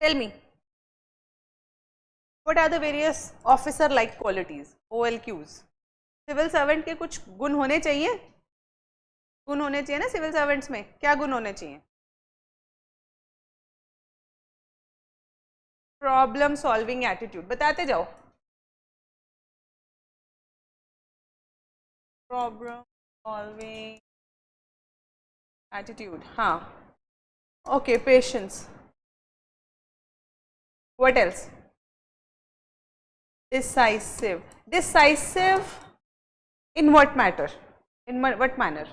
Tell me, what are the various officer-like qualities, OLQs? Civil servant के कुछ गुण होने चाहिए, गुण होने चाहिए ना सिविल सर्वेंट्स में, क्या गुण होने चाहिए? प्रॉब्लम सॉल्विंग एटीट्यूड, बताते जाओ. प्रॉब्लम सॉल्विंग एटीट्यूड, हाँ. Okay, patience. What else? Decisive. Decisive in what matter? In what manner?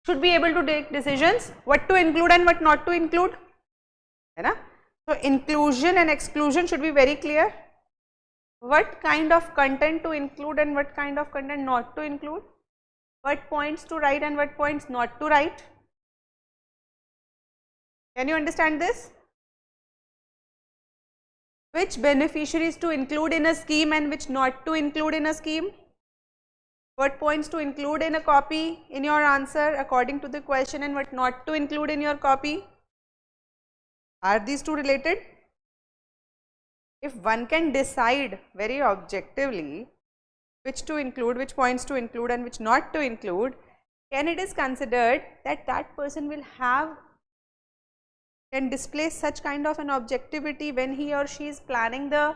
Should be able to take decisions, what to include and what not to include. है ना? So inclusion and exclusion should be very clear. What kind of content to include and what kind of content not to include. What points to write and what points not to write. Can you understand this? Which beneficiaries to include in a scheme and which not to include in a scheme. What points to include in a copy in your answer according to the question and what not to include in your copy. Are these two related? If one can decide very objectively which to include, which points to include and which not to include, then it is considered that that person will have, can display such kind of an objectivity when he or she is planning the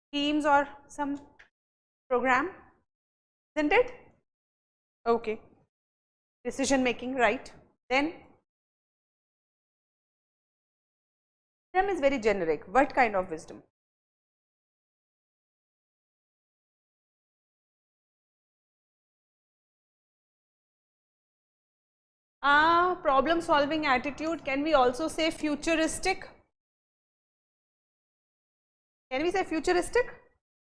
schemes or some program, isn't it? Okay. Decision making, right? Then wisdom is very generic. What kind of wisdom? Problem solving attitude, can we also say futuristic? Can we say futuristic?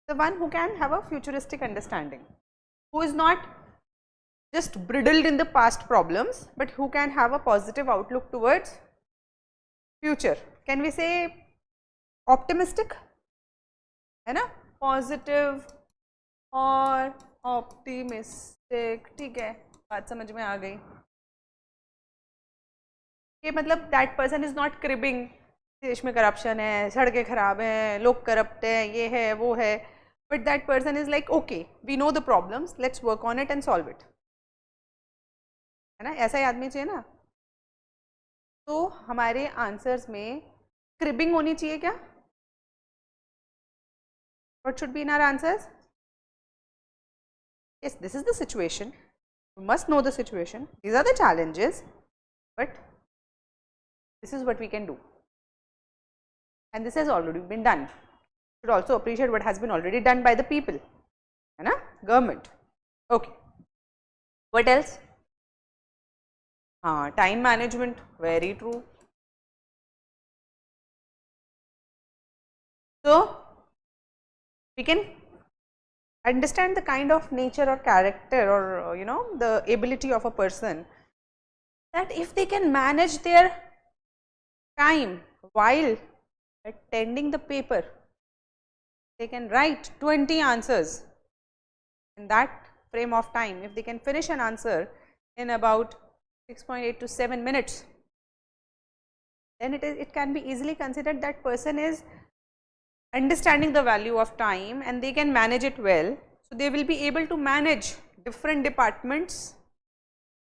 The one who can have a futuristic understanding, who is not just bridled in the past problems, but who can have a positive outlook towards future. Can we say optimistic? है ना? Positive और optimistic, ठीक है, बात समझ में आ गई. कि मतलब that person is not cribbing, देश में करप्शन है, सड़कें खराब हैं, लोग करप्ट हैं, ये है वो है, but that person is like okay, we know the problems, let's work on it and solve it. है ना? ऐसा ही आदमी चाहिए ना. तो हमारे आंसर्स में क्रिबिंग होनी चाहिए क्या? What should be in our answers? Yes, this is the situation. You must know the situation. These are the challenges, but this is what we can do. And this has already been done. You should also appreciate what has been already done by the people, है ना? Government. Okay. What else? Time management, very true. So we can understand the kind of nature or character or the ability of a person, that if they can manage their time while attending the paper, they can write 20 answers in that frame of time. If they can finish an answer in about 6.8 to 7 minutes, then it can be easily considered that person is understanding the value of time and they can manage it well. So they will be able to manage different departments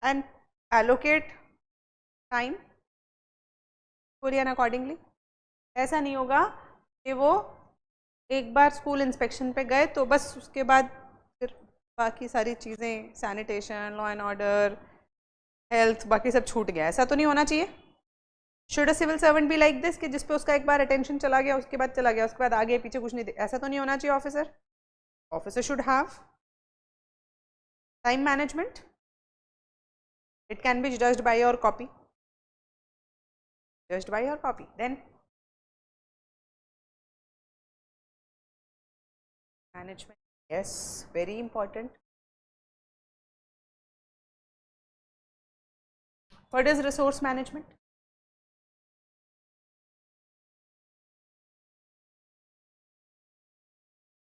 and allocate time fully and accordingly. ऐसा नहीं होगा कि वो एक बार school inspection पे गए तो बस उसके बाद फिर बाकी सारी चीज़ें, sanitation, law and order, health, बाकी सब छूट गया. ऐसा तो नहीं होना चाहिए. Should a civil servant be like this कि जिस पे उसका एक बार अटेंशन चला गया उसके बाद चला गया, उसके बाद आगे पीछे कुछ नहीं, ऐसा तो नहीं होना चाहिए. Officer should have time management. It can be judged by your copy, then management, yes, very important. What is resource management?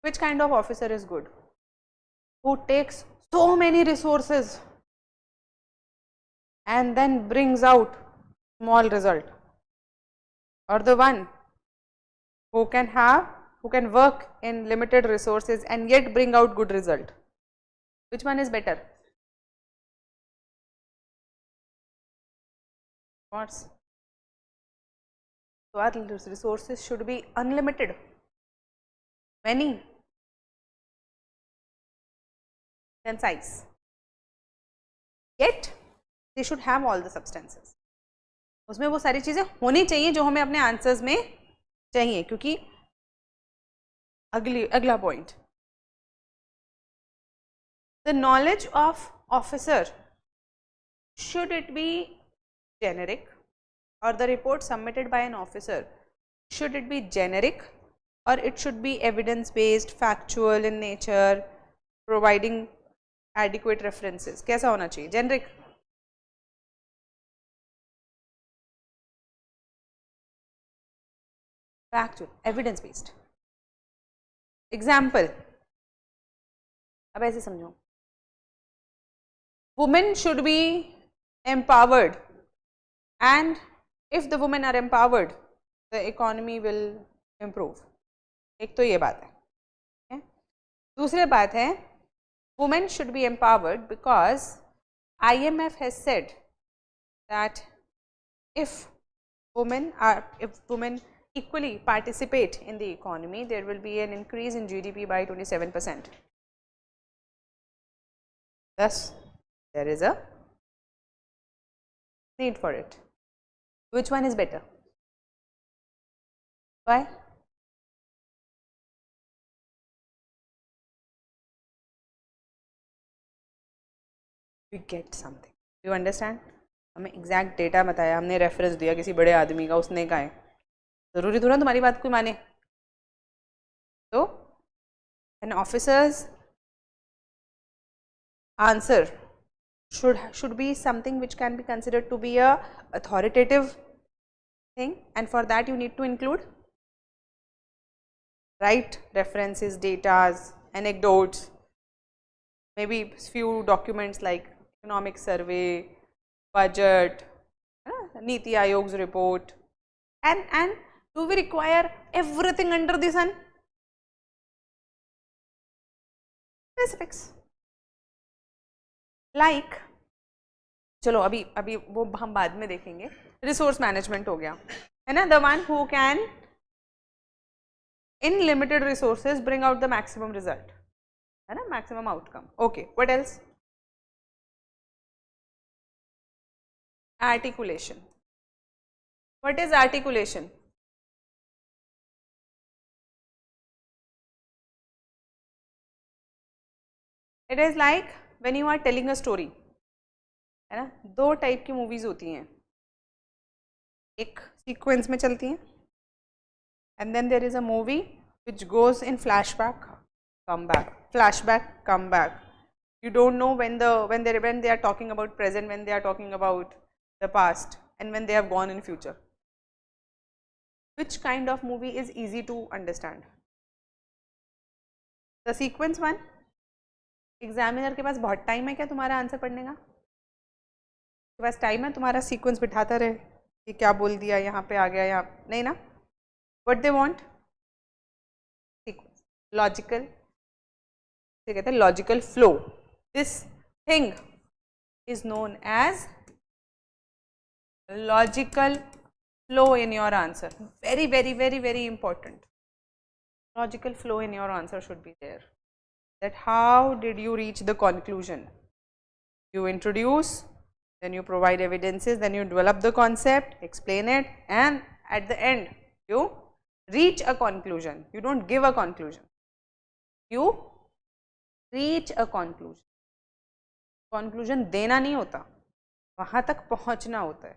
Which kind of officer is good? Who takes so many resources and then brings out small result, or the one who can work in limited resources and yet bring out good result? Which one is better? What's so our resources should be unlimited, many, concise, yet they should have all the substances. उसमें वो सारी चीजें होनी चाहिए जो हमें अपने answers में चाहिए, क्योंकि अगला point, the knowledge of officer, should it be generic, or the report submitted by an officer, should it be generic, or it should be evidence based, factual in nature, providing adequate references? कैसा होना चाहिए? Generic? Factual, evidence based. Example, अब ऐसे समझो, women should be empowered, and if the women are empowered, the economy will improve. एक तो ये बात है. दूसरी बात है, women should be empowered because IMF has said that if women equally participate in the economy, there will be an increase in GDP by 27%. Thus, there is a need for it. Which one is better? Why? We get something. You understand? हमें exact data बताया, हमने reference दिया किसी बड़े आदमी का, उसने कहा है, जरूरी थोड़ा तुम्हारी बात कोई माने. तो an officer's answer should be something which can be considered to be a authoritative thing, and for that you need to include right references, datas, anecdotes, maybe few documents like economic survey, budget, Niti Aayog's report, and do we require everything under the sun? Specifics. Like, चलो अभी वो हम बाद में देखेंगे. Resource management हो गया है ना, the one who can in limited resources bring out the maximum result, है ना, maximum outcome. Okay, what else? Articulation. What is articulation? It is like when you are telling a story, है ना. दो type की movies होती हैं, एक sequence में चलती हैं, and then there is a movie which goes in flashback, come back, flashback, come back. You don't know when they are talking about present, when they are talking about the past, and when they have gone in future. Which kind of movie is easy to understand? The sequence one. Examiner के पास बहुत time है क्या तुम्हारा answer पढ़ने का? के पास time है तुम्हारा सीक्वेंस बिठाता रहे कि क्या बोल दिया, यहाँ पे आ गया, यहाँ नहीं ना. What they want? Sequence, logical, कहते हैं logical flow. This thing is known as logical flow in your answer. Very, very, very, very important. Logical flow in your answer should be there. That how did you reach the conclusion? You introduce, then you provide evidences, then you develop the concept, explain it, and at the end you reach a conclusion. You don't give a conclusion, you reach a conclusion. Conclusion देना नहीं होता, वहाँ तक पहुँचना होता है.